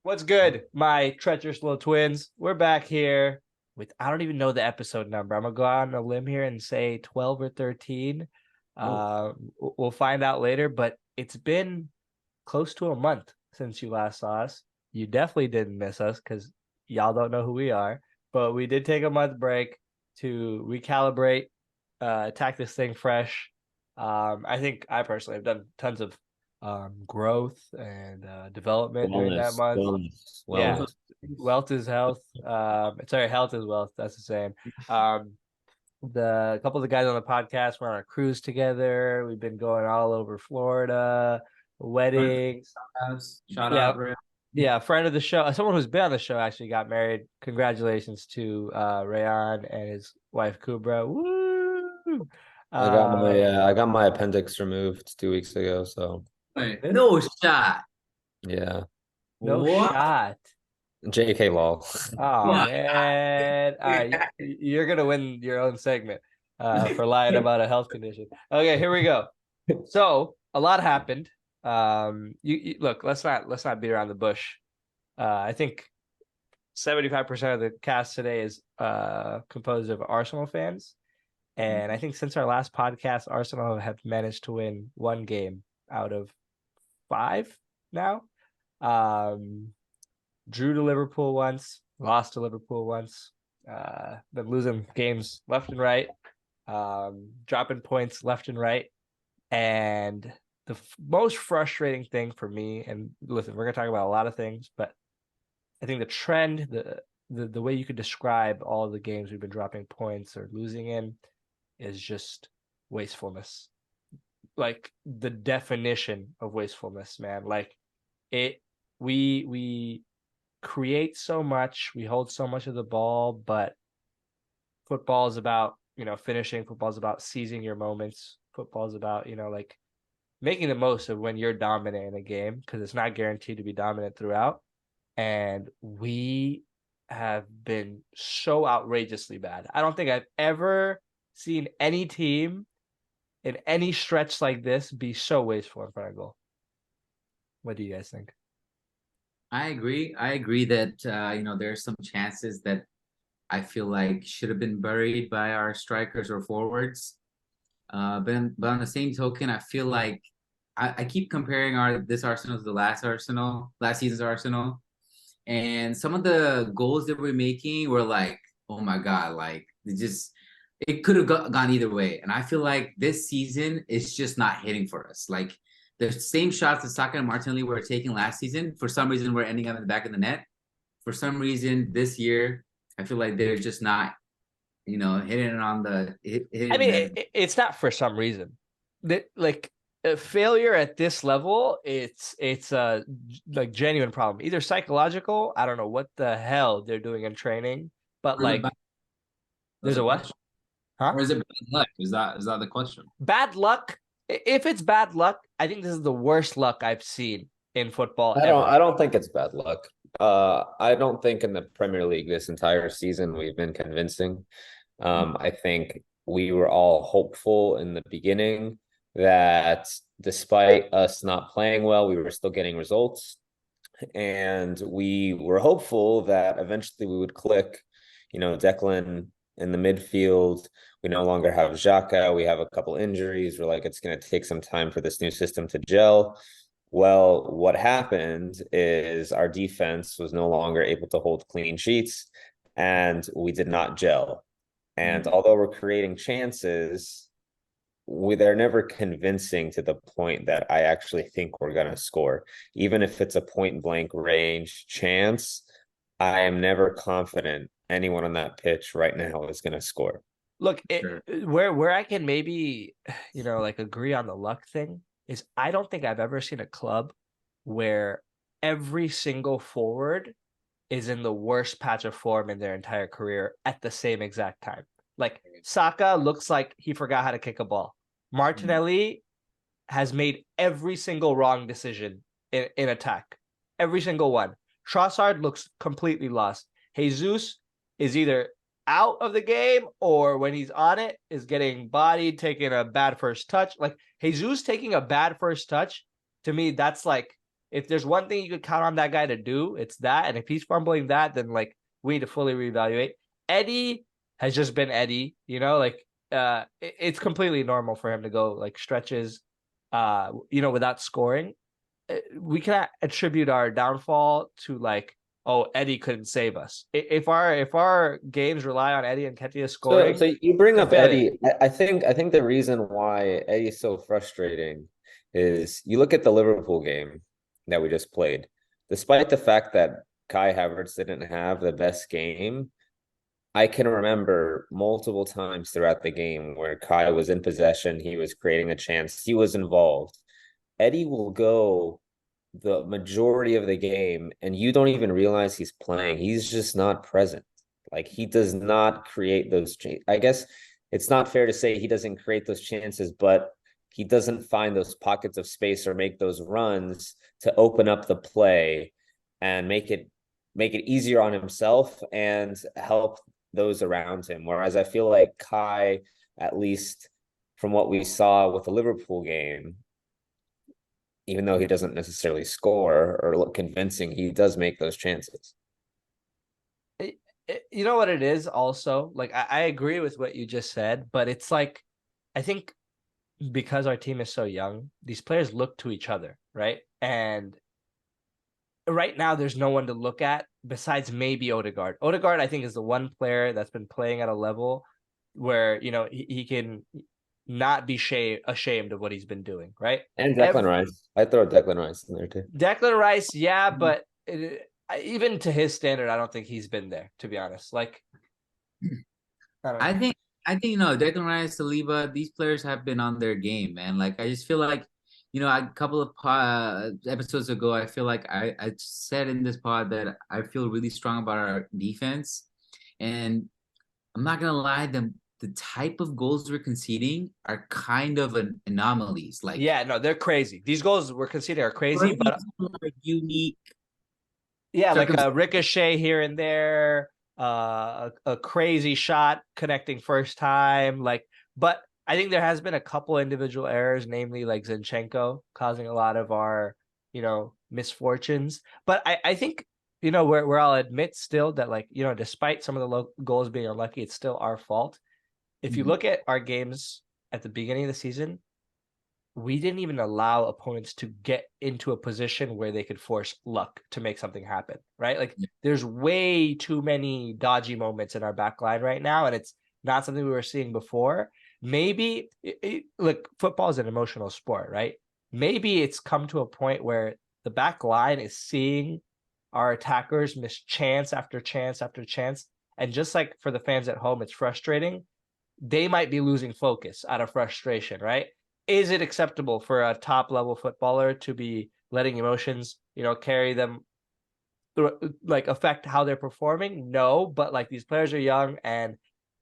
What's good, my treacherous little twins? We're back here with I don't even know the episode number. I'm gonna go out on a limb here and say 12 or 13. Oh, We'll find out later, but it's been close to a month since you last saw us. You definitely didn't miss us because y'all don't know who we are, but we did take a month break to recalibrate, attack this thing fresh. I think I personally have done tons of growth and development during that wellness, month. wellness, Yeah, wellness. wealth is health. Sorry, health is wealth. That's the same. Um, a couple of the guys on the podcast were on a cruise together. We've been going all over Florida, Friend weddings. house. Shout Yeah, out, Ray. yeah. A friend of the show, someone who's been on the show, actually got married. Congratulations to Rayan and his wife Kubra. Woo! Uh, I got my appendix removed 2 weeks ago. So you did? No shot. yeah, No What? shot. JK lol. Oh Yeah. man. All right, you're gonna win your own segment for lying about a health condition. Okay, here we go. So a lot happened. You look, let's not beat around the bush. I think 75% of the cast today is composed of Arsenal fans. And I think since our last podcast, Arsenal have managed to win one game out of five now. Um, drew to Liverpool once, lost to Liverpool once, been losing games left and right, dropping points left and right. And the most frustrating thing for me, and listen, we're going to talk about a lot of things, but I think the trend, the way you could describe all the games we've been dropping points or losing in is just wastefulness. Like the definition of wastefulness, man. Like it, we create so much, we hold so much of the ball, but football is about, finishing. Football is about seizing your moments. Football is about, like making the most of when you're dominant in a game because it's not guaranteed to be dominant throughout. And we have been so outrageously bad. I don't think I've ever seen any team in any stretch like this be so wasteful in front of goal. What do you guys think? I agree. I agree that there's some chances that I feel like should have been buried by our strikers or forwards. But on the same token, I feel like I keep comparing this Arsenal to the last season's Arsenal, and some of the goals that we're making were like, oh my god, like it could have gone either way. And I feel like this season is just not hitting for us. Like the same shots that Saka and Martinelli were taking last season, for some reason we're ending up in the back of the net. For some reason this year, I feel like they're just not, hitting it on the hitting I the mean, net. it's not for some reason. That like a failure at this level, it's a like genuine problem. Either psychological, I don't know what the hell they're doing in training, but Or is it like bad? there's That's a the what? question. Huh? Or is it bad luck? Is that the question? Bad luck. If it's bad luck, I think this is the worst luck I've seen in football ever. I don't think it's bad luck. I don't think in the Premier League this entire season we've been convincing. I think we were all hopeful in the beginning that despite us not playing well, we were still getting results. And we were hopeful that eventually we would click. Declan in the midfield. We no longer have Xhaka. We have a couple injuries. We're like, it's going to take some time for this new system to gel. Well, what happened is our defense was no longer able to hold clean sheets, and we did not gel. And although we're creating chances, they're never convincing to the point that I actually think we're going to score. Even if it's a point blank range chance, I am never confident anyone on that pitch right now is going to score. Look, Sure. where I can maybe, like agree on the luck thing is I don't think I've ever seen a club where every single forward is in the worst patch of form in their entire career at the same exact time. Like Saka looks like he forgot how to kick a ball. Martinelli has made every single wrong decision in attack. Every single one. Trossard looks completely lost. Jesus is either out of the game or when he's on it is getting bodied, taking a bad first touch. Like Jesus taking a bad first touch, to me, that's like if there's one thing you could count on that guy to do, it's that. And if he's fumbling that, then like we need to fully reevaluate. Eddie has just been Eddie, like it's completely normal for him to go like stretches, without scoring. We cannot attribute our downfall to like, oh, Eddie couldn't save us. If our games rely on Eddie and Nketiah scoring, So you bring up failure. Eddie. I think the reason why Eddie's so frustrating is you look at the Liverpool game that we just played. Despite the fact that Kai Havertz didn't have the best game, I can remember multiple times throughout the game where Kai was in possession, he was creating a chance, he was involved. Eddie will go the majority of the game and you don't even realize he's playing. He's just not present. Like he does not create those. I guess it's not fair to say he doesn't create those chances, but he doesn't find those pockets of space or make those runs to open up the play and make it easier on himself and help those around him. Whereas I feel like Kai, at least from what we saw with the Liverpool game, even though he doesn't necessarily score or look convincing, he does make those chances. You know what it is also? Like, I agree with what you just said, but it's like, I think because our team is so young, these players look to each other, right? And right now, there's no one to look at besides maybe Odegaard. Odegaard, I think, is the one player that's been playing at a level where, he can not be ashamed of what he's been doing, right? And Declan Rice. I throw Declan Rice in there too. Declan Rice, yeah, but even to his standard, I don't think he's been there, to be honest. Like, I think Declan Rice, Saliba, these players have been on their game, man. Like I just feel like, a couple of episodes ago, I feel like I said in this pod that I feel really strong about our defense, and I'm not gonna lie, the type of goals we're conceding are kind of anomalies. Like, yeah, no, they're crazy. These goals we're conceding are crazy, but unique. Yeah, like a ricochet here and there, a crazy shot connecting first time. But I think there has been a couple individual errors, namely like Zinchenko causing a lot of our, misfortunes. But I think, where I'll admit still that like, despite some of the goals being unlucky, it's still our fault. If you look at our games at the beginning of the season, we didn't even allow opponents to get into a position where they could force luck to make something happen, right? Like there's way too many dodgy moments in our back line right now, and it's not something we were seeing before. Maybe, look, football is an emotional sport, right? Maybe it's come to a point where the back line is seeing our attackers miss chance after chance after chance. And just like for the fans at home, it's frustrating. They might be losing focus out of frustration, right? Is it acceptable for a top level footballer to be letting emotions, carry them, like affect how they're performing? No, but like these players are young, and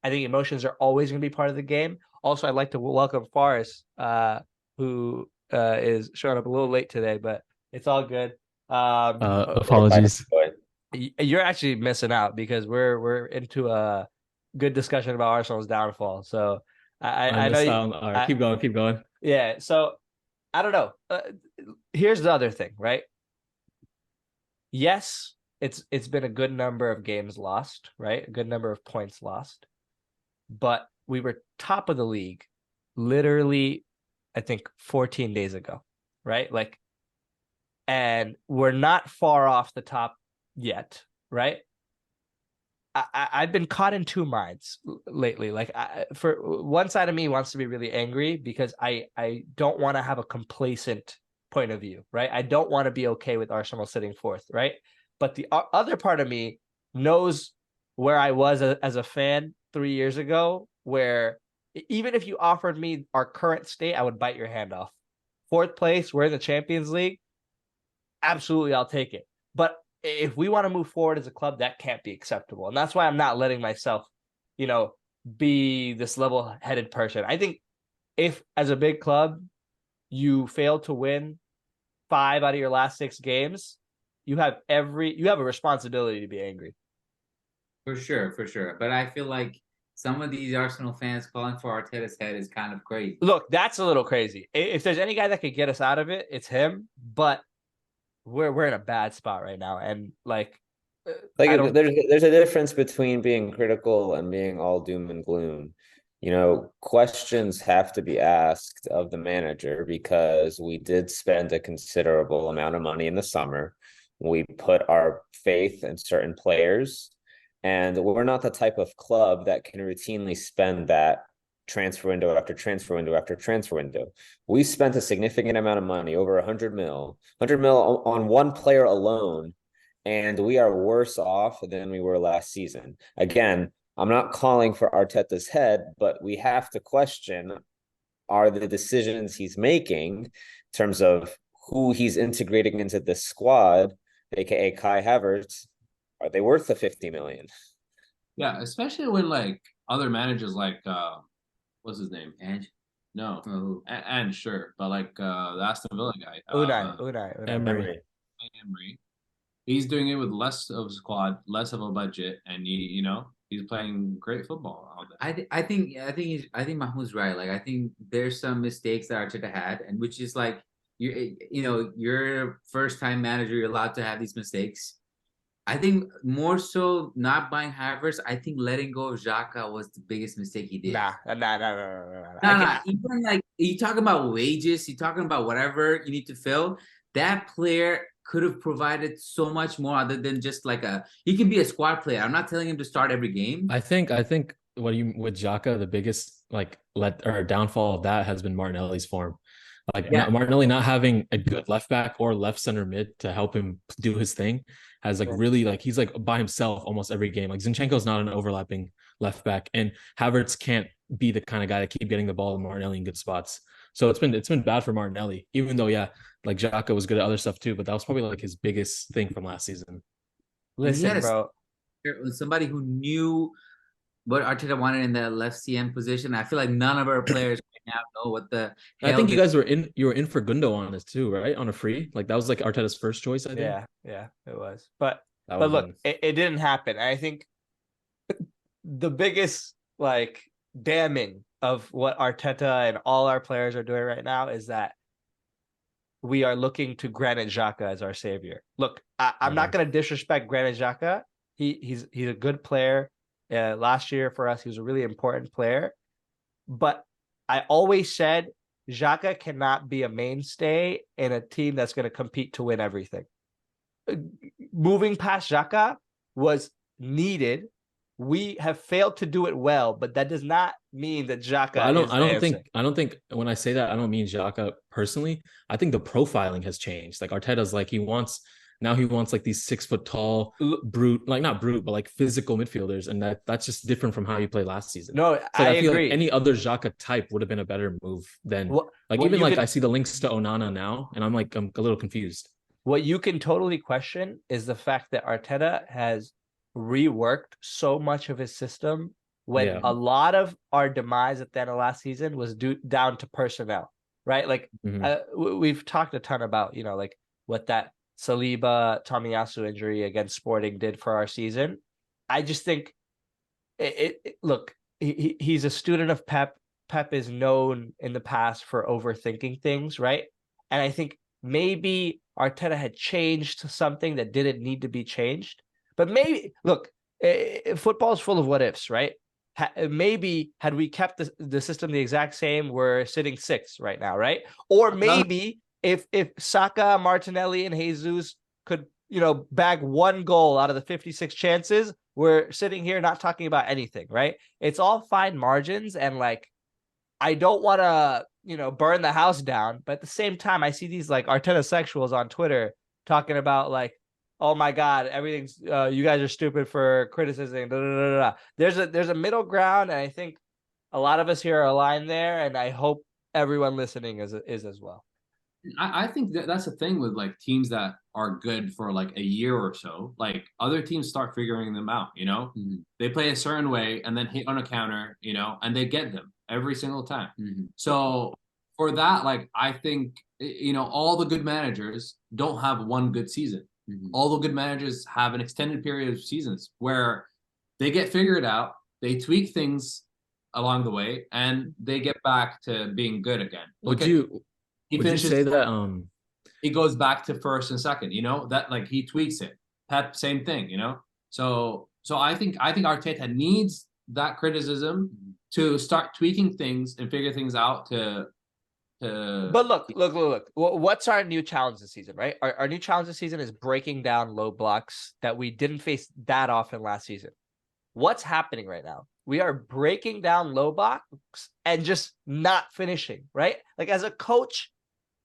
I think emotions are always going to be part of the game. Also, I'd like to welcome Forrest, who is showing up a little late today, but it's all good. Apologies. You're actually missing out because we're into a good discussion about Arsenal's downfall. So I know All right, keep going. Yeah, so I don't know. Here's the other thing, right? Yes, it's been a good number of games lost, right? A good number of points lost. But we were top of the league literally, I think 14 days ago, right? Like, and we're not far off the top yet, right? I've been caught in two minds lately. Like, for one side of me wants to be really angry because I don't want to have a complacent point of view, right? I don't want to be okay with Arsenal sitting fourth, right? But the other part of me knows where I was as a fan 3 years ago, where even if you offered me our current state, I would bite your hand off. Fourth place, we're in the Champions League. Absolutely, I'll take it. But if we want to move forward as a club, that can't be acceptable. And that's why I'm not letting myself, be this level-headed person. I think if, as a big club, you fail to win 5 out of your last 6 games, you have a responsibility to be angry. For sure. But I feel like some of these Arsenal fans calling for Arteta's head is kind of crazy. Look, that's a little crazy. If there's any guy that could get us out of it, it's him. But we're in a bad spot right now, and like Like I don't. there's a difference between being critical and being all doom and gloom. Questions have to be asked of the manager because we did spend a considerable amount of money in the summer. We put our faith in certain players, and we're not the type of club that can routinely spend that transfer window after transfer window after transfer window. We spent a significant amount of money, over 100 mil on one player alone, and we are worse off than we were last season. Again, I'm not calling for Arteta's head, but we have to question, are the decisions he's making in terms of who he's integrating into this squad, aka Kai Havertz, are they worth the 50 million? Yeah, especially when like other managers like what's his name? Ange? No. Oh. And sure, but like the Aston Villa guy. Unai. Emery. Emery. He's doing it with less of a squad, less of a budget, and he's playing great football out there. I think Mahmoud's right. Like I think there's some mistakes that Arteta had, and which is like you're first time manager, you're allowed to have these mistakes. I think more so not buying Havertz. I think letting go of Xhaka was the biggest mistake he did. Nah. Nah. Even like you talking about wages, you talking about whatever you need to fill. That player could have provided so much more other than just like he can be a squad player. I'm not telling him to start every game. I think with Xhaka, the biggest downfall of that has been Martinelli's form. Martinelli not having a good left back or left center mid to help him do his thing has really he's by himself almost every game. Like Zinchenko's not an overlapping left back, and Havertz can't be the kind of guy to keep getting the ball to Martinelli in good spots. So it's been bad for Martinelli, even though Xhaka was good at other stuff too, but that was probably his biggest thing from last season. Listen, bro. Somebody who knew what Arteta wanted in that left CM position. I feel like none of our players right now know what the hell. I think you guys were in for Gundo on this too, right? On a free, that was Arteta's first choice. I think. Yeah, it was. But look, it didn't happen. I think the biggest damning of what Arteta and all our players are doing right now is that we are looking to Granit Xhaka as our savior. Look, I'm not going to disrespect Granit Xhaka. He's a good player. Last year for us, he was a really important player. But I always said Xhaka cannot be a mainstay in a team that's going to compete to win everything. Moving past Xhaka was needed. We have failed to do it well, but that does not mean that Xhaka. I don't think when I say that, I don't mean Xhaka personally. I think the profiling has changed. Arteta's he wants these 6 foot tall brute, not brute, but physical midfielders, and that's just different from how he played last season. No, I feel agree. Any other Xhaka type would have been a better move than I see the links to Onana now, and I'm a little confused. What you can totally question is the fact that Arteta has reworked so much of his system when a lot of our demise at the end of last season was down to personnel, right? We've talked a ton about what that Saliba Tomiyasu injury against Sporting did for our season. I just think he's a student of Pep. Pep is known in the past for overthinking things, right? And I think maybe Arteta had changed to something that didn't need to be changed. But maybe, football is full of what ifs, right? Maybe had we kept the system the exact same, we're sitting 6th right now, right? Or maybe if Saka, Martinelli, and Jesus could, bag 1 goal out of the 56 chances, we're sitting here not talking about anything, right? It's all fine margins, and I don't want to, burn the house down, but at the same time, I see these Arteta sexuals on Twitter talking about oh my God, everything's you guys are stupid for criticizing. There's a middle ground, and I think a lot of us here are aligned there, and I hope everyone listening is as well. I think that's the thing with teams that are good for a year or so. Other teams start figuring them out. Mm-hmm. They play a certain way and then hit on a counter, and they get them every single time. Mm-hmm. So for that, I think all the good managers don't have one good season. Mm-hmm. All the good managers have an extended period of seasons where they get figured out, they tweak things along the way, and they get back to being good again. Would you say that he goes back to first and second. That like he tweaks it. Pep, same thing. So I think Arteta needs that criticism to start tweaking things and figure things out to. But look. What's our new challenge this season, right? Our new challenge this season is breaking down low blocks that we didn't face that often last season. What's happening right now? We are breaking down low blocks and just not finishing, right? Like as a coach,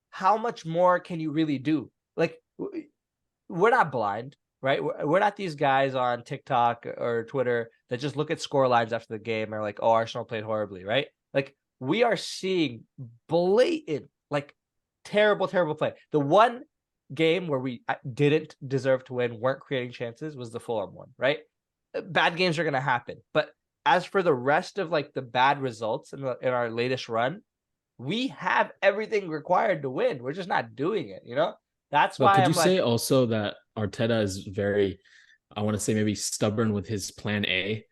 how much more can you really do? Like we're not blind, right? We're not these guys on TikTok or Twitter that just look at score lines after the game and are like, oh, Arsenal played horribly, right? Like we are seeing blatant, like terrible play. The one game where we didn't deserve to win, weren't creating chances, was the Fulham one, right? Bad games are going to happen. But as for the rest of like the bad results in our latest run, we have everything required to win. We're just not doing it, That's why could you say also that Arteta is very, I want to say maybe stubborn with his plan A?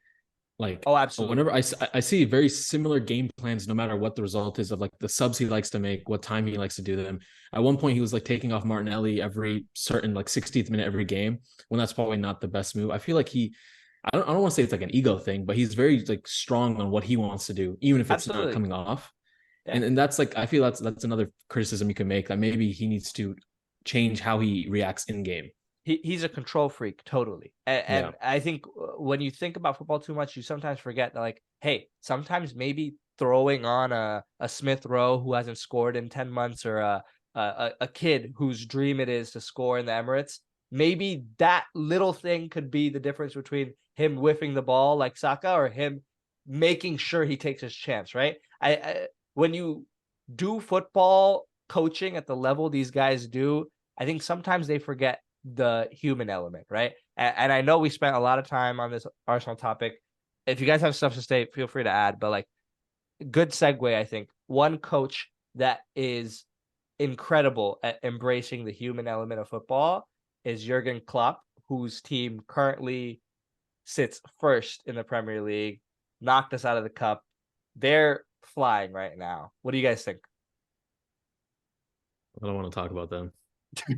Like, oh, absolutely. Whenever I see very similar game plans, no matter what the result is, of like the subs he likes to make, what time he likes to do them. At one point, he was like taking off Martinelli every certain like 60th minute every game, when that's probably not the best move. I feel like I don't want to say it's like an ego thing, but he's very like strong on what he wants to do, even if it's not coming off. Yeah. And that's like, I feel that's another criticism you can make, that maybe he needs to change how he reacts in game. He's a control freak, totally. And I think when you think about football too much, you sometimes forget that, like, hey, sometimes maybe throwing on a Smith Rowe who hasn't scored in 10 months, or a kid whose dream it is to score in the Emirates, maybe that little thing could be the difference between him whiffing the ball like Saka or him making sure he takes his chance, right? When you do football coaching at the level these guys do, I think sometimes they forget the human element, right? And I know we spent a lot of time on this Arsenal topic. If you guys have stuff to say, feel free to add. But like, good segue, I think. One coach that is incredible at embracing the human element of football is Jurgen Klopp, whose team currently sits first in the Premier League, knocked us out of the cup. They're flying right now. What do you guys think? I don't want to talk about them.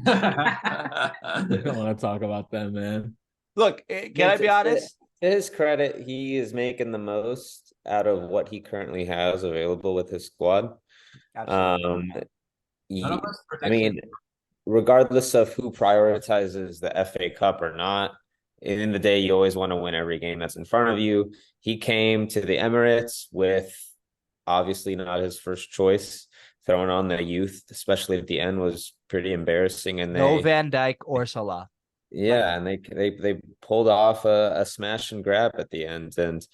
I don't want to talk about them, man. Look, can I be honest? To his credit, he is making the most out of what he currently has available with his squad. Absolutely. I mean, regardless of who prioritizes the FA Cup or not, in the day, you always want to win every game that's in front of you. He came to the Emirates with obviously not his first choice. Throwing on the youth, especially at the end, was pretty embarrassing. And no Van Dijk or Salah. Yeah, and they pulled off a smash and grab at the end. And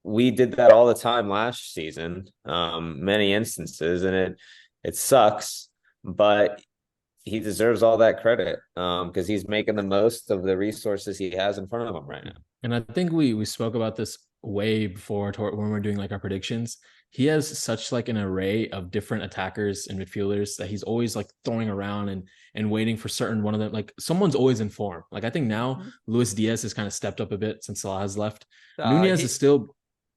we did that all the time last season, many instances, and it sucks, but he deserves all that credit because he's making the most of the resources he has in front of him right now. And I think we spoke about this way before when we're doing like our predictions. He has such like an array of different attackers and midfielders that he's always like throwing around and waiting for certain one of them. Like someone's always in form. Like I think now Luis Diaz has kind of stepped up a bit since Salah has left. Nunez is still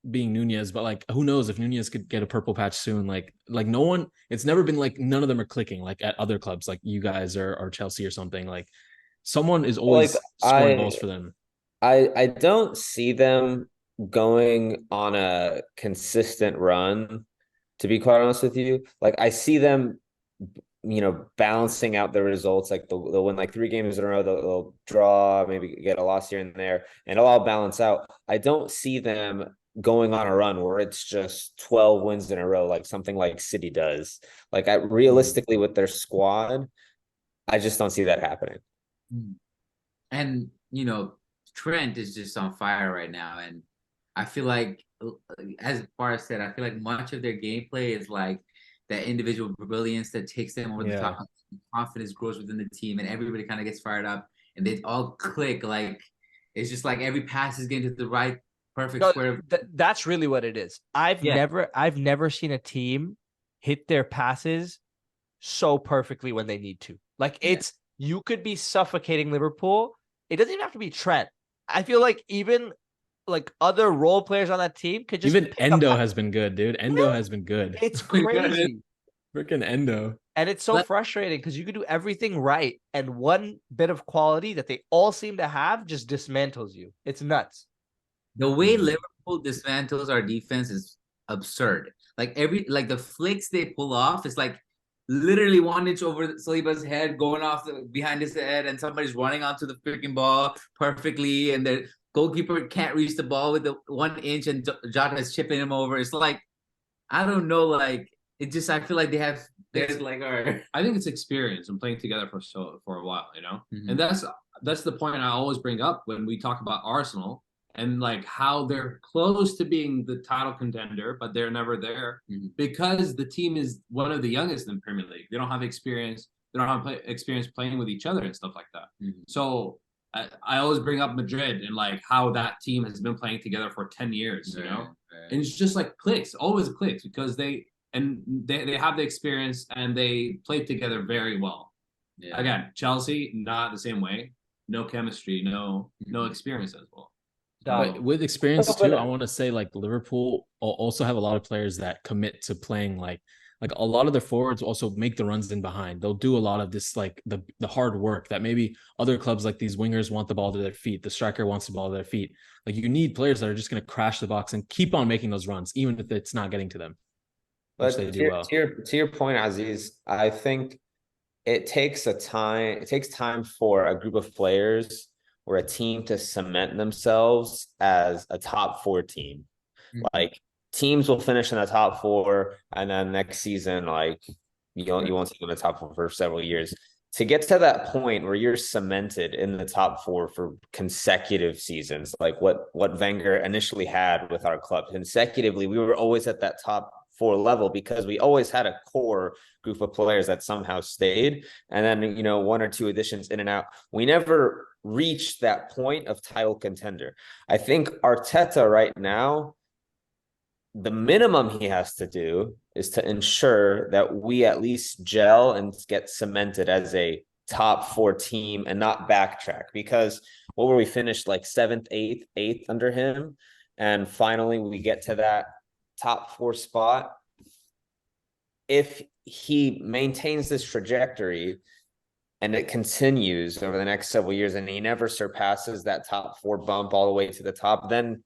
being Nunez, but like who knows if Nunez could get a purple patch soon. Like no one, it's never been like none of them are clicking like at other clubs like you guys or Chelsea or something. Like someone is always scoring goals for them. I don't see them going on a consistent run, to be quite honest with you. Like I see them, balancing out the results. Like they'll win like 3 games in a row, they'll draw, maybe get a loss here and there, and it'll all balance out. I don't see them going on a run where it's just 12 wins in a row, like something like City does. Like realistically with their squad, I just don't see that happening. And Trent is just on fire right now, and I feel like, as Bar said, I feel like much of their gameplay is like that individual brilliance that takes them over the top. Confidence grows within the team, and everybody kind of gets fired up, and they all click. Like it's just like every pass is getting to the right perfect square. That's really what it is. I've never seen a team hit their passes so perfectly when they need to. Like you could be suffocating Liverpool. It doesn't even have to be Trent. I feel like even like other role players on that team could just even Endo has been good, dude. Endo has been good. It's crazy. Freaking Endo. And it's so frustrating because you could do everything right, and one bit of quality that they all seem to have just dismantles you. It's nuts. The way Liverpool dismantles our defense is absurd. Like the flicks they pull off is like literally 1 inch over Saliba's head, going off behind his head, and somebody's running onto the freaking ball perfectly, and the goalkeeper can't reach the ball with the 1 inch, and Jota is chipping him over. It's like, I don't know, like it just, I feel like there's like our. I think it's experience and playing together for a while, and that's the point I always bring up when we talk about Arsenal. And like how they're close to being the title contender, but they're never there because the team is one of the youngest in the Premier League. They don't have experience. They don't have experience playing with each other and stuff like that. So I always bring up Madrid and like how that team has been playing together for 10 years, and it's just like clicks, always clicks, because they have the experience and they play together very well. Again, Chelsea, not the same way. No chemistry, no experience as well. But with experience too, I want to say like Liverpool also have a lot of players that commit to playing like a lot of their forwards also make the runs in behind. They'll do a lot of this like the hard work that maybe other clubs like these wingers want the ball to their feet. The striker wants the ball to their feet. Like you need players that are just going to crash the box and keep on making those runs, even if it's not getting to them. But to your point, Aziz, I think it takes time for a group of players or a team to cement themselves as a top 4 team. Like teams will finish in the top 4, and then next season, like you won't see them in the top 4 for several years. To get to that point where you're cemented in the top 4 for consecutive seasons, like what Wenger initially had with our club consecutively, we were always at that top 4 level because we always had a core group of players that somehow stayed, and then 1 or 2 additions in and out. We never reached that point of title contender. I think Arteta right now, the minimum he has to do is to ensure that we at least gel and get cemented as a top 4 team and not backtrack, because what were we finished like 7th, 8th under him, and finally we get to that top 4 spot. If he maintains this trajectory and it continues over the next several years and he never surpasses that top 4 bump all the way to the top, then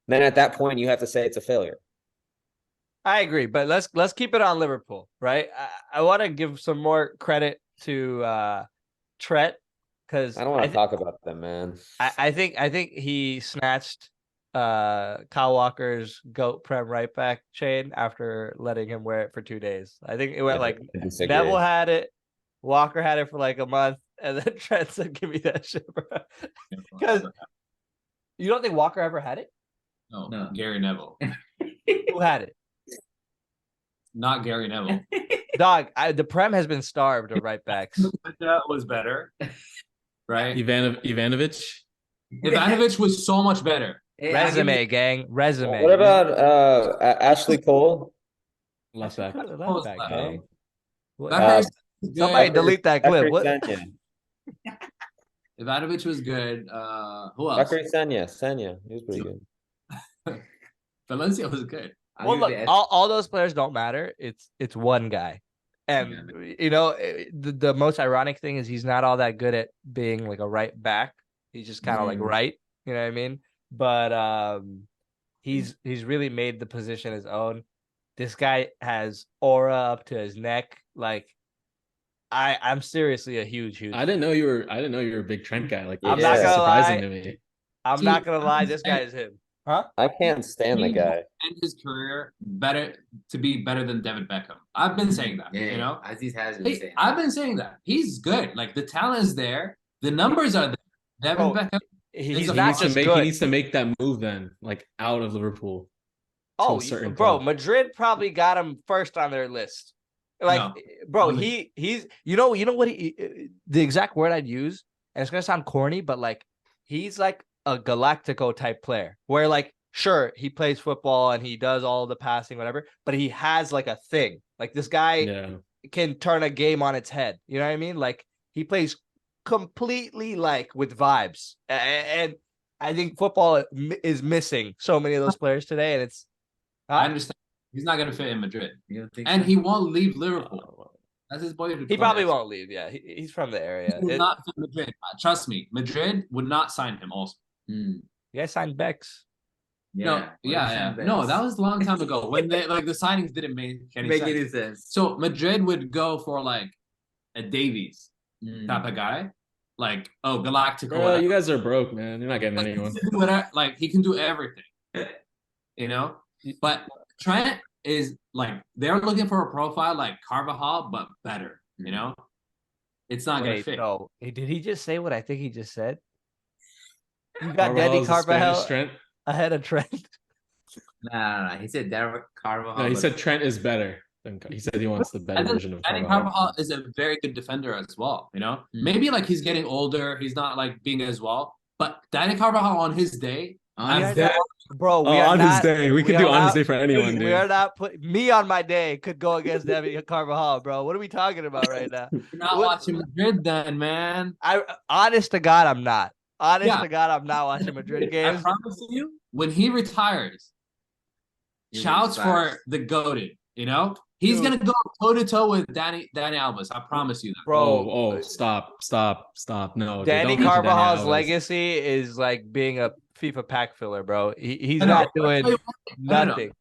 at that point you have to say it's a failure. I agree, but let's keep it on Liverpool, right? I want to give some more credit to Trent, because I don't want to talk about them, man. I think he snatched Kyle Walker's GOAT Prem right back chain after letting him wear it for 2 days. I think it went like Neville had it, Walker had it for like a month, and then Trent said, "Give me that shit, bro." Because you don't think Walker ever had it? No. Gary Neville. Who had it? Not Gary Neville. Dog, the Prem has been starved of right backs. That was better, right? Ivanovic was so much better. Resume, gang. Resume. What about Ashley Cole? Left back. Gang. Somebody delete that clip. What? Ivanovic was good. Who else? Bakary Sanya. He was pretty good. Valencia was good. Well, look, all those players don't matter. It's one guy. And, the most ironic thing is he's not all that good at being like a right back. He's just kind of like right. You know what I mean? But he's really made the position his own. This guy has aura up to his neck. Like, I'm seriously a huge. I didn't know you were a big Trent guy. Like, I'm not gonna surprising lie. to me. I'm not gonna lie. This guy is him. Huh? I can't stand the guy. And his career to be better than David Beckham. I've been saying that. Aziz has been saying. I've been saying that. He's good. Like, the talent is there. The numbers are there. David Beckham. He needs to make that move then, like out of Liverpool. Oh, bro, Madrid probably got him first on their list. Like, no. Bro, he's you know what the exact word I'd use, and it's gonna sound corny, but like he's like a Galactico type player where, like, sure, he plays football and he does all the passing, whatever, but he has like a thing. Like, this guy can turn a game on its head. You know what I mean? Like, he plays completely like with vibes, and I think football is missing so many of those players today, and it's I understand he's not going to fit in Madrid, and he won't leave Liverpool. That's his boy. He probably won't leave. Yeah, he's from the area. He will not fit Madrid. Trust me, Madrid would not sign him. Also, you guys signed Bex. Yeah. No, that was a long time ago when they like the signings didn't make any sense. So Madrid would go for like a Davies type of guy, like Galactico. Bro, you guys are broke, man. You're not getting anyone. Like he can do everything, you know. But Trent is like they're looking for a profile like Carvajal, but better. You know, it's not gonna fit. No, did he just say what I think he just said? You got Danny Carvajal ahead of Trent. No. He said Derek Carvajal. No, he said Trent is better. He said he wants the better version of Carvajal. Carvajal is a very good defender as well. You know, maybe like he's getting older, he's not like being as well. But Danny Carvajal on his day, bro, his day, we could do on his day for anyone, dude. We are not me on my day could go against Danny Carvajal, bro. What are we talking about right now? You're not watching Madrid, then, man. Honest to God, I'm not. Honest to God, I'm not watching Madrid games. I promise you, when he retires, shouts for the goated. You know, he's gonna go toe to toe with Danny Alves. I promise you that, bro. Stop! No, Danny Carvajal's legacy is like being a FIFA pack filler, bro. He's not doing nothing.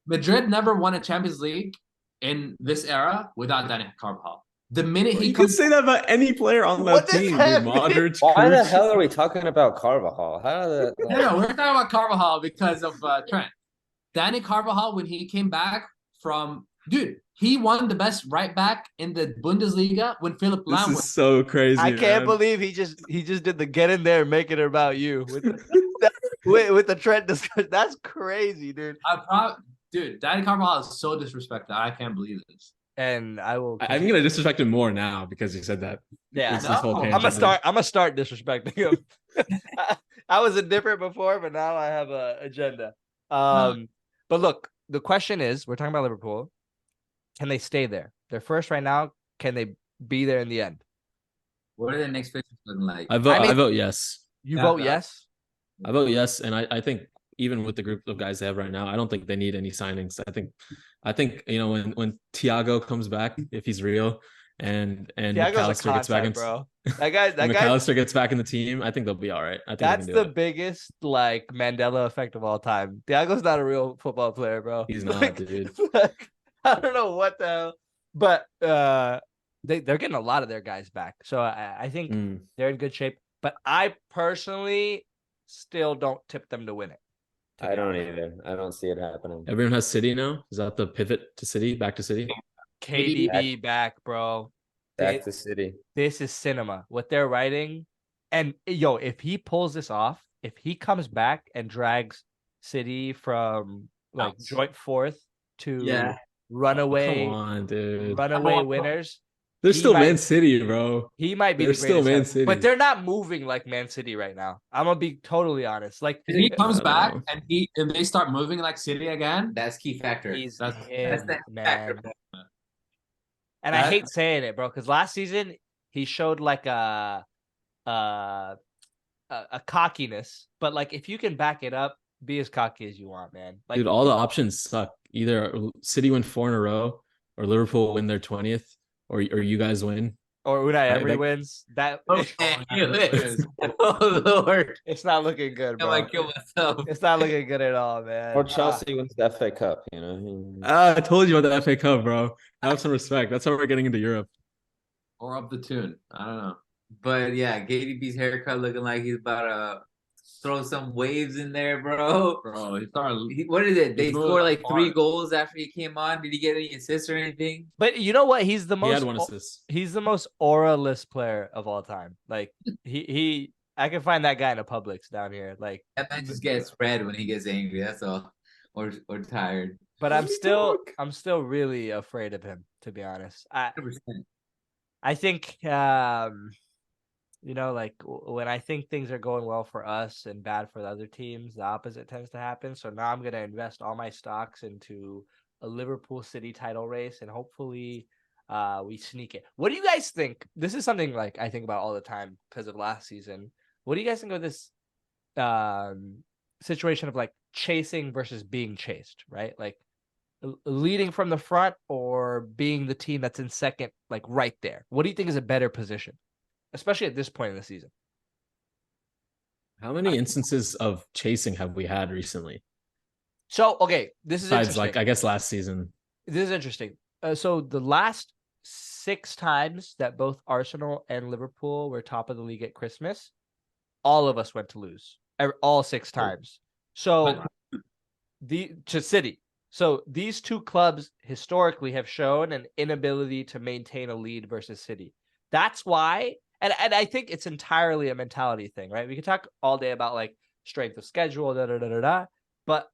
Madrid never won a Champions League in this era without Danny Carvajal. The minute you could say that about any player on that team, dude. Modric. Why the hell are we talking about Carvajal? No, we're talking about Carvajal because of Trent. Danny Carvajal, when he came back he won the best right back in the Bundesliga when Philip Lahm was. This is so crazy. I can't believe he just did the get in there and make it about you with the Trent discussion. That's crazy, dude. Danny Carvajal is so disrespected. I can't believe this. And I'm gonna disrespect him more now because you said that. Yeah, I'm gonna start disrespecting him. I was indifferent before, but now I have an agenda. But look, the question is, we're talking about Liverpool. Can they stay there? They're first right now. Can they be there in the end? What are the next fixtures looking like? I vote yes. You vote yes? I vote yes, and I think even with the group of guys they have right now, I don't think they need any signings. I think you know when Thiago comes back, if he's real, and McAllister gets back in, bro. McAllister gets back in the team, I think they'll be all right. I think that's the biggest like Mandela effect of all time. Thiago's not a real football player, bro. He's not, dude. I don't know what the hell, but they're getting a lot of their guys back, so I think they're in good shape. But I personally still don't tip them to win it. I don't either. I don't see it happening. Everyone has City now. Is that the pivot to City? Back to City? KDB back, bro. Back to City. This is cinema. What they're writing, and if he pulls this off, if he comes back and drags City from like joint fourth to runaway, come on, dude, runaway winners. They're still Man City, bro. He might be the still Man City, but they're not moving like Man City right now. I'm gonna be totally honest. Like if he comes back and they start moving like City again, that's key factor. That's the man. And I hate saying it, bro, because last season he showed like a cockiness, but like if you can back it up, be as cocky as you want, man. Like, dude, all the options suck. Either City win 4 in a row, or Liverpool win their 20th, or you guys win, or Unai Emery wins. That oh Lord, it's not looking good, bro. I might kill myself. It's not looking good at all, man. Or Chelsea wins the FA Cup, you know. I told you about the FA Cup, bro. Have some respect. That's how we're getting into Europe. Or up the tune. I don't know. But yeah, KDB's haircut looking like he's about to throw some waves in there, bro. Bro, he started. What is it? They scored like 3 goals after he came on. Did he get any assists or anything? But you know what? He's the most. He had 1 assist. He's the most aura-less player of all time. Like he. I can find that guy in a Publix down here. Like that man just gets red when he gets angry. That's all, or tired. But I'm still really afraid of him, to be honest. I think like when I think things are going well for us and bad for the other teams, the opposite tends to happen. So now I'm gonna invest all my stocks into a Liverpool City title race, and hopefully we sneak it. What do you guys think? This is something like I think about all the time because of last season. What do you guys think of this situation of like chasing versus being chased, right? Like leading from the front or being the team that's in second, like right there? What do you think is a better position, especially at this point in the season? How many instances of chasing have we had recently? So, okay, this is Besides, interesting. like, I guess last season. This is interesting. So the last 6 times that both Arsenal and Liverpool were top of the league at Christmas, all of us went to lose. All 6 times. So to City. So these two clubs historically have shown an inability to maintain a lead versus City. That's why, and I think it's entirely a mentality thing, right? We can talk all day about like strength of schedule, but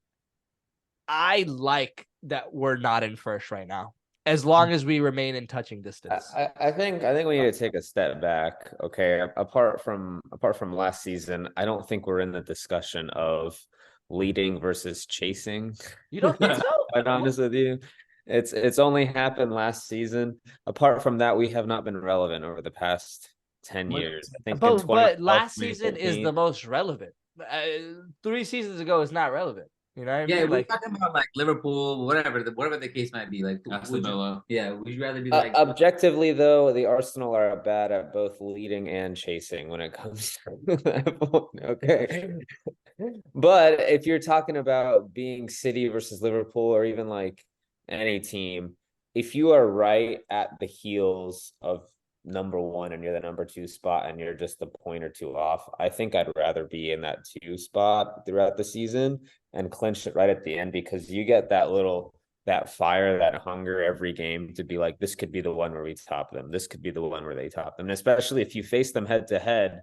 I like that we're not in first right now, as long as we remain in touching distance. I think we need to take a step back. Okay, apart from last season, I don't think we're in the discussion of leading versus chasing. You don't think so? Quite honest with you, it's only happened last season. Apart from that, we have not been relevant over the past 10 years. I think but last season is the most relevant. 3 seasons ago is not relevant. You know what I mean? Yeah, we're like talking about like Liverpool, whatever the case might be. Like, Aston Villa. would you rather be like objectively though, the Arsenal are bad at both leading and chasing when it comes to that point. Okay. But if you're talking about being City versus Liverpool or even like any team, if you are right at the heels of number 1 and you're the number 2 spot and you're just a point or 2 off, I think I'd rather be in that 2 spot throughout the season and clinch it right at the end, because you get that fire, that hunger every game to be like, this could be the one where we top them. This could be the one where they top them. And especially if you face them head to head,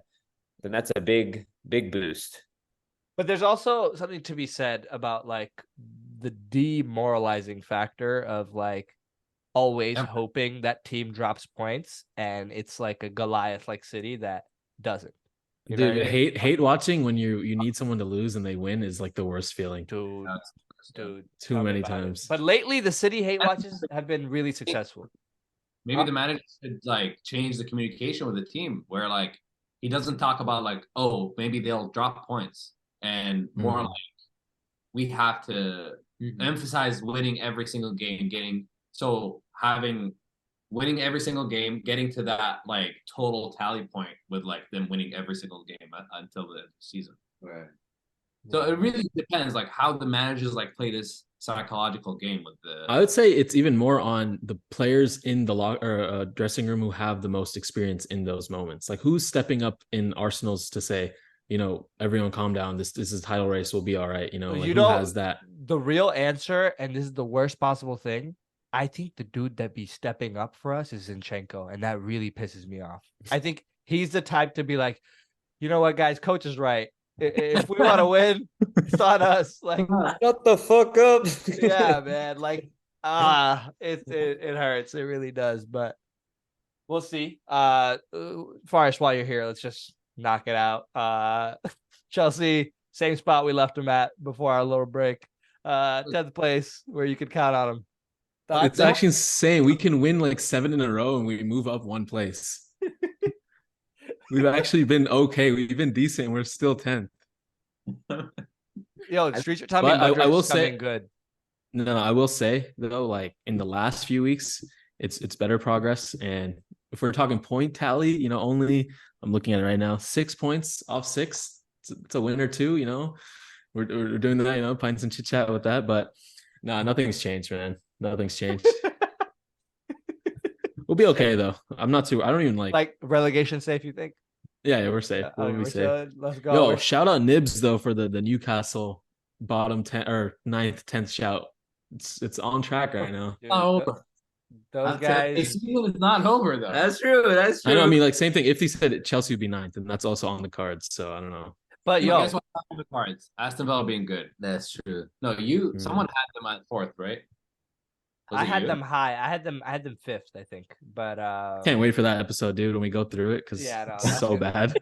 then that's a big boost. But there's also something to be said about like the demoralizing factor of like always hoping that team drops points, and it's like a Goliath like City that doesn't. You know what I mean? hate watching when you need someone to lose and they win is like the worst feeling. Dude, too many times. But lately the City hate watches have been really successful. Maybe the manager should like change the communication with the team, where like he doesn't talk about like, oh, maybe they'll drop points, and more like we have to emphasize winning every single game, winning every single game, getting to that like total tally point with like them winning every single game until the season. Right. So it really depends like how the managers like play this psychological game with the. I would say it's even more on the players in the dressing room who have the most experience in those moments. Like who's stepping up in Arsenal's to say, you know, everyone calm down. This is a title race. We'll be all right. You know, like who has that? The real answer, and this is the worst possible thing, I think the dude that be stepping up for us is Zinchenko, and that really pisses me off. I think he's the type to be like, you know what, guys, coach is right. If we want to win, it's on us. Like, shut the fuck up. Yeah, man. Like, it hurts. It really does. But we'll see. Forrest, while you're here, let's just knock it out. Chelsea, same spot we left them at before our little break. 10th place, where you could count on them. It's actually insane. We can win like 7 in a row and we move up 1 place. We've actually been okay. We've been decent. We're still 10th. Yo, Streets are telling me I will say good. No, I will say though, like in the last few weeks, it's better progress. And if we're talking point tally, you know, only I'm looking at it right now, 6 points off 6. It's a win or 2. You know, we're doing that. You know, pints and chit chat with that. But no, nothing's changed, man. Nothing's changed. We'll be okay though. I don't even like relegation safe, you think? Yeah, we're safe. We'll be safe. Let's go. Yo, shout out Nibs though for the Newcastle bottom 10 or 9th, 10th shout. It's on track right now. Dude, those guys. The season is not over though. That's true. I know. I mean, like same thing. If they said Chelsea would be 9th, and that's also on the cards. So I don't know. But yo, guess what's on the cards? Aston Villa being good. That's true. No, someone had them at 4th, right? I had them high. I had them 5th, I think. But can't wait for that episode, dude, when we go through it, because it's so bad.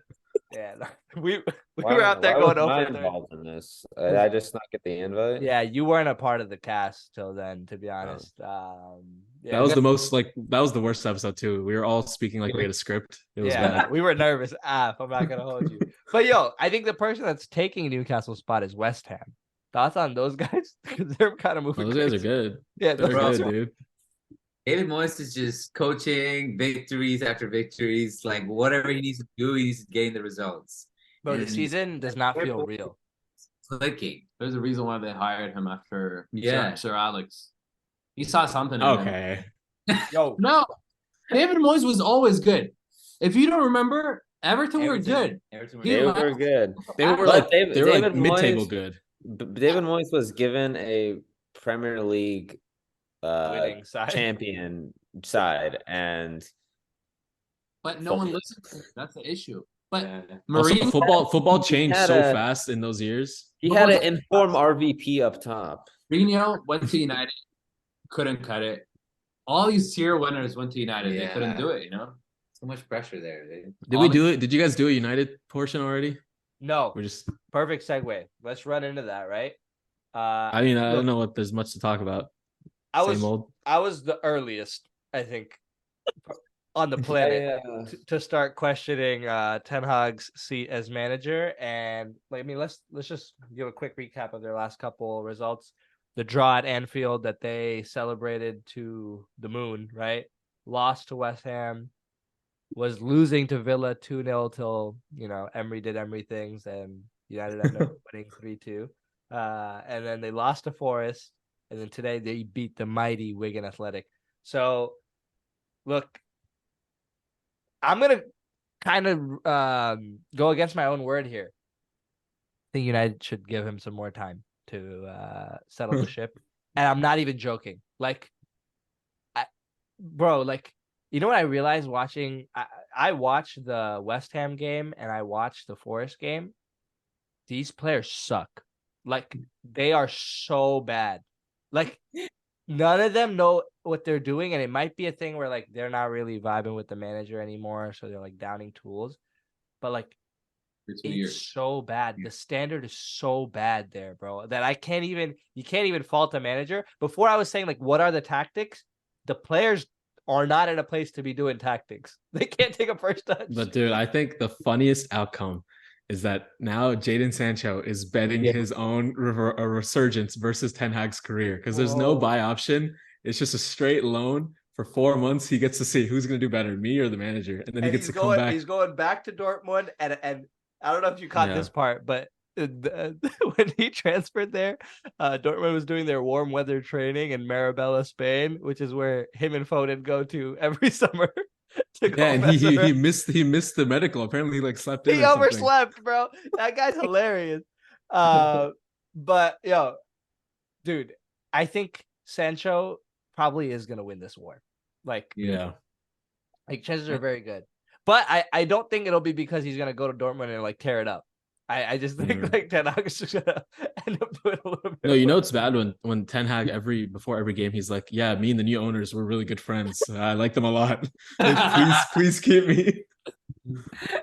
Yeah, we were out there going over involved in this. I just not get the invite. Yeah, you weren't a part of the cast till then, to be honest. Yeah, that was the worst episode too. We were all speaking like we had a script. It was bad. We were nervous. I'm not gonna hold you. But yo, I think the person that's taking Newcastle's spot is West Ham. Thoughts on those guys? Because they're kind of moving Those guys are crazy. good. Yeah, They're those good, guys are- dude. David Moyes is just coaching victories after victories. Like whatever he needs to do, he's getting the results. Bro, the And season does not feel real. clicking. There's a reason why they hired him after Yeah. Sir Alex. He saw something in him. Okay. Yo, No, David Moyes was always good. If you don't remember, Everton were good. Everton He They left- were good. They were But like David- they were like David mid-table Moyes- good. David Moyes was given a Premier League winning side. champion side, and But no one listened to him. That's the issue. But Also, Mourinho, football changed had so a- fast in those years. he had an informed RVP up top. Mourinho went to United, couldn't cut it. All these tier winners went to United. They Yeah. couldn't do it, you know? So much pressure there, dude. Did we do it? Did you guys do a United portion already? No, We're just. perfect segue. Let's run into that, right? I mean, I look, don't know what there's much to talk about. I Same was old. I was the earliest, I think, on the planet to start questioning Ten Hag's seat as manager. And like, I mean, let's just give a quick recap of their last couple results. The draw at Anfield that they celebrated to the moon, right? Lost to West Ham, was losing to Villa 2-0 till, Emery did Emery things and United ended up winning 3-2. And then they lost to Forest, and then today they beat the mighty Wigan Athletic. So, look, I'm going to kind of go against my own word here. I think United should give him some more time to settle the ship. And I'm not even joking. Like, bro, you know what I realized watching? I watched the West Ham game and I watched the Forest game. These players suck. Like, they are so bad. Like, none of them know what they're doing, and it might be a thing where like they're not really vibing with the manager anymore, so they're like downing tools. But like, it's so bad. The standard is so bad there, bro, that you can't even fault the manager. Before I was saying like, what are the tactics? The players are not in a place to be doing tactics. They can't take a first touch. But dude, I think the funniest outcome is that now Jadon Sancho is betting his own resurgence versus Ten Hag's career because there's no buy option. It's just a straight loan for 4 months. He gets to see who's going to do better, me or the manager, and then he gets to come back. He's going back to Dortmund, and I don't know if you caught this part, but when he transferred there, Dortmund was doing their warm weather training in Maribela, Spain, which is where him and Foden go to every summer. And he missed the medical. Apparently, he like slept in. He overslept, bro. That guy's hilarious. But dude, I think Sancho probably is gonna win this war. Like, chances are very good. But I don't think it'll be because he's gonna go to Dortmund and like tear it up. I just think like Ten Hag is just gonna end up doing a little bit. No, it's bad when Ten Hag before every game he's like, yeah, me and the new owners were really good friends. I like them a lot. Like, please keep me.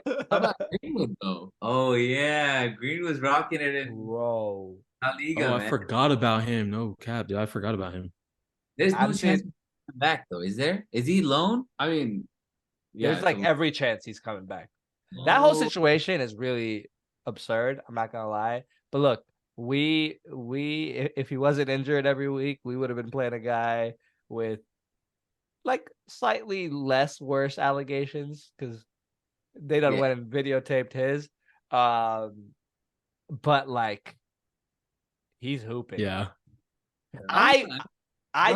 How about Greenwood though? Oh yeah, Green was rocking it in Bro. La Liga, I man. forgot about him. No cap, dude. I forgot about him. There's no chance to come back though, is there? Is he loan? I mean, there's like every chance he's coming back. That whole situation is really absurd. I'm not gonna lie. But look, we if he wasn't injured every week, we would have been playing a guy with like slightly less worse allegations because they done went and videotaped his. But like, he's hooping. Yeah. I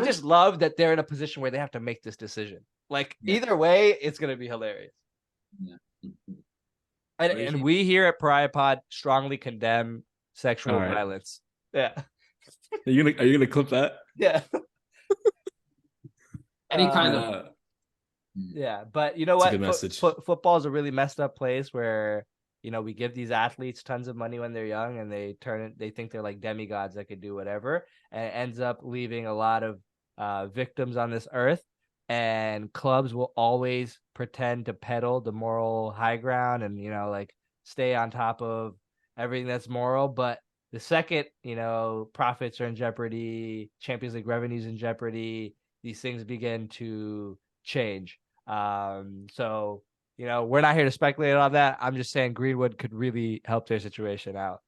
just love that they're in a position where they have to make this decision. Like, either way, it's gonna be hilarious. Yeah. And we here at Pariah Pod strongly condemn sexual violence. Yeah. Are you gonna clip that? Yeah. Any kind of. Yeah, but you know It's a what? good message. Football is a really messed up place where we give these athletes tons of money when they're young, and they think they're like demigods that could do whatever, and it ends up leaving a lot of victims on this earth. And clubs will always pretend to peddle the moral high ground and like stay on top of everything that's moral. But the second profits are in jeopardy, Champions League revenues in jeopardy, these things begin to change. So we're not here to speculate on that. I'm just saying Greenwood could really help their situation out.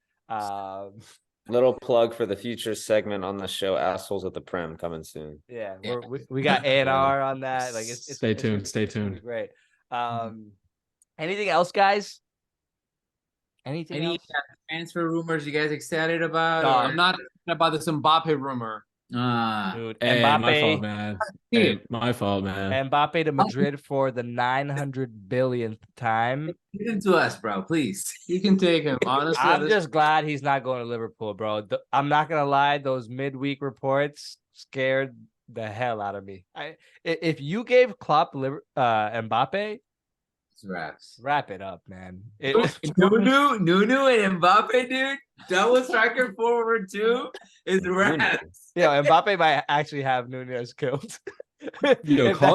Little plug for the future segment on the show, Assholes at the Prem, coming soon. Yeah, Yeah. we got A&R on that. Like Stay tuned. Stay it's gonna be tuned. great. Anything else, guys? Anything Any else? transfer rumors you guys excited about? Dog. I'm not about this Mbappe rumor. Dude, Hey, my fault, Mbappe, man. Dude. Hey, my fault, man. Mbappe to Madrid for the 900 billionth time. Give him to us, bro, please. You can take him. Honestly, I'm just glad he's not going to Liverpool, bro. I'm not gonna lie; those midweek reports scared the hell out of me. If you gave Klopp Mbappe, It's raps. wrap it up, man. Nunu and Mbappe, dude. Double striker forward too is raps. Yeah, Mbappe might actually have Nunez killed.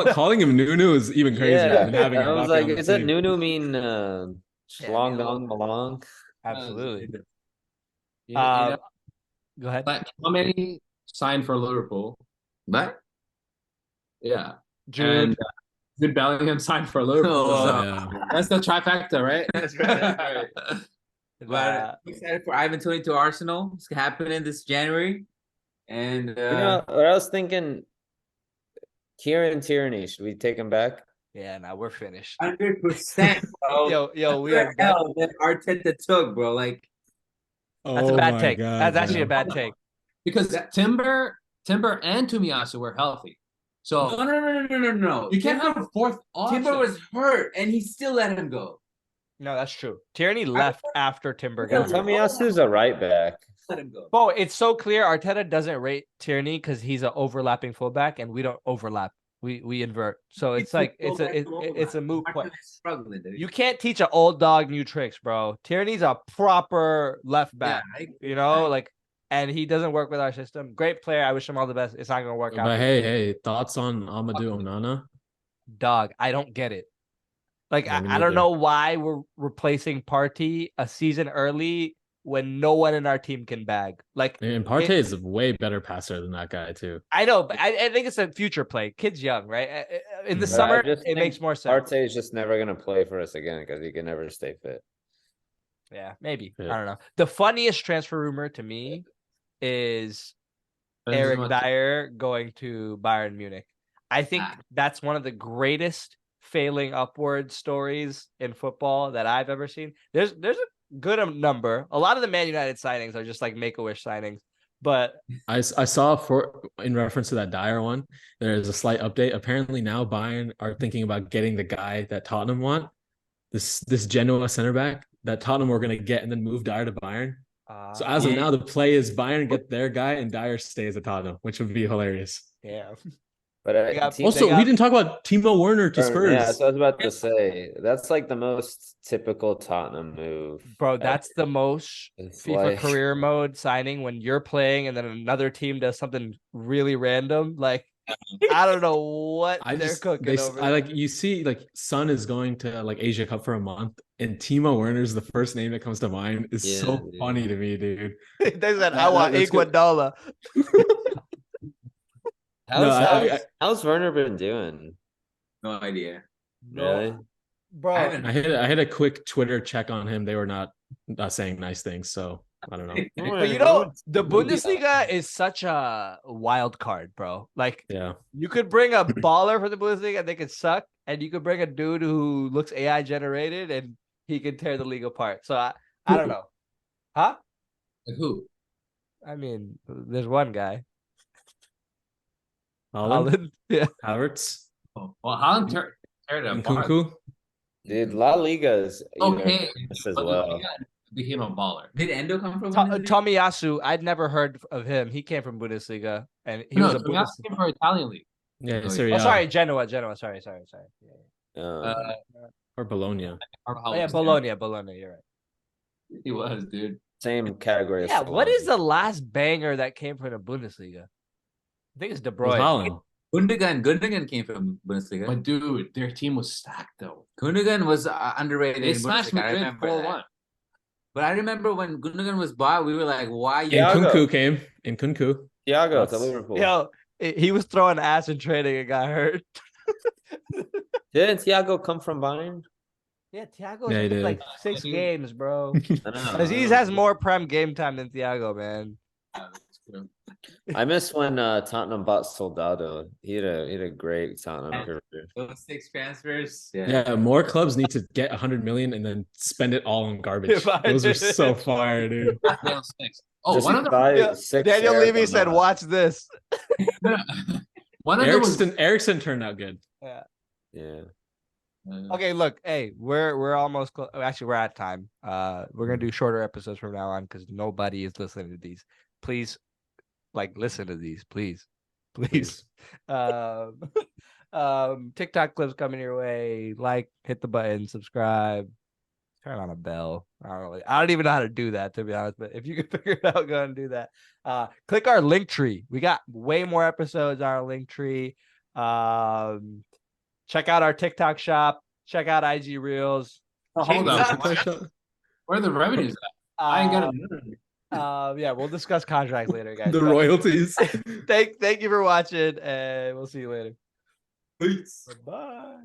Calling him Nunu is even crazier than having I was Mbappe like, on the is that team. Nunu mean Schlong Dong Malong? Absolutely. you know, Go ahead. but how many signed for Liverpool? But Yeah. Jude. And Jude Bellingham signed for Liverpool. Oh, So Yeah. that's the trifecta, right? that's right. That's right. But I'm excited for Ivan Toney to Arsenal. It's happening this January. And What I was thinking, Kieran Tierney, should we take him back? Yeah, now we're finished. 100%, bro. Yo, we What are the hell that Arteta took, bro? Like, That's a Oh bad my take. God, That's actually a man. bad take. Because Timber and Tomiyasu were healthy. So no. you can't have a fourth option. Timber was hurt, and he still let him go. No, that's true. Tierney left after Timber Yeah, got hurt. Tomiyasu's a right back. Let him go. Bro, it's so clear Arteta doesn't rate Tierney because he's an overlapping fullback, and we don't overlap. We invert. So it's like it's a moot point. Struggling, dude. You can't teach an old dog new tricks, bro. Tierney's a proper left back. And he doesn't work with our system. Great player. I wish him all the best. It's not gonna work out. But hey, thoughts on Amadou Onana? Dog, I don't get it. Like, Yeah, me I don't neither. know why we're replacing Partey a season early when no one in our team can bag. Like, And Partey is a way better passer than that guy too. I know, but I think it's a future play. Kid's young, right? In the But summer, I just it think makes more sense. Partey is just never gonna play for us again because he can never stay fit. Yeah, maybe. Yeah. I don't know. The funniest transfer rumor to me is Eric Benzema- Dyer going to Bayern Munich. I think that's one of the greatest failing upward stories in football that I've ever seen. There's a good number. A lot of the Man United signings are just like Make-A-Wish signings, but I saw in reference to that Dyer one, there's a slight update. Apparently now Bayern are thinking about getting the guy that Tottenham want, this Genoa center back that Tottenham were going to get and then move Dyer to Bayern. So as of now, the play is Bayern get their guy and Dyer stays at Tottenham, which would be hilarious. yeah. But They Also, we didn't talk about Timo Werner to Spurs. Yeah, that's what I was about to say. That's like the most typical Tottenham move. Bro, that's the most It's FIFA like- career mode signing when you're playing and then another team does something really random. Like, I don't know what they're cooking over there. You see, like Son is going to like Asia Cup for a month, and Timo Werner's the first name that comes to mind. Is Yeah, so dude. funny to me, dude. They said, I want Let's go. Iguodala. How's Werner been doing? No idea. Really? Bro, I I had a quick Twitter check on him. They were not saying nice things, so I don't know. but you know, the Bundesliga is such a wild card, bro. Like, Yeah, you could bring a baller for the Bundesliga and they could suck, and you could bring a dude who looks AI generated and he can tear the league apart. So I don't know. Huh? Like who? I mean, there's one guy. Holland, Yeah. Havertz, Well, Haaland teared it and apart. Kunku. Dude, La Liga is Okay, this as but well. became a baller. Did Endo come from? Bundesliga? Tomiyasu, I'd never heard of him. He came from Bundesliga, and he was a Tomiyasu Bundesliga. came for Italian league. Yeah, Oh, Serie Oh, A. sorry, Genoa. Sorry. Yeah. Or Bologna. Oh, yeah, Bologna. You're right. He was, dude. Same category. as Yeah, what Solomon. is the last banger that came from the Bundesliga? I think it's De It was Bruyne. Holland. Gundogan came from Bundesliga. But dude, their team was stacked though. Gundogan was underrated. They in smashed Bundesliga. I Madrid remember 4-1. that. But I remember when Gundogan was bought, we were like, "Why?" And You Thiago. Kunku came. And Kunku. Thiago to That's- Liverpool. Yo, he was throwing ass in training and got hurt. Didn't Thiago come from Bayern? Yeah, Thiago Yeah, he played did. like 6 games, bro. I don't know. Aziz has more prem game time than Thiago, man. Yeah, that's true. I miss when Tottenham bought Soldado. He had a great Tottenham career. Those 6 transfers. Yeah. Yeah, more clubs need to get 100 million and then spend it all on garbage. If I Those are did so it. fire, dude. Real six. Oh, Just one of them. buy Yeah, 6 Daniel Levy said, Aragona. "Watch this." One of them was. Ericsson turned out good. Yeah. Yeah. Okay, look, hey, we're almost actually we're at time. We're gonna do shorter episodes from now on because nobody is listening to these. Please, listen to these, please. Um, TikTok clips coming your way. Hit the button, subscribe, turn on a bell. I don't even know how to do that, to be honest. But if you can figure it out, go and do that. Click our link tree. We got way more episodes on our link tree. Check out our TikTok shop. Check out IG Reels. Oh, hold on. Where are the revenues at? I ain't got it. Yeah, we'll discuss contracts later, guys. The royalties. Thank you for watching, and we'll see you later. Peace. Bye.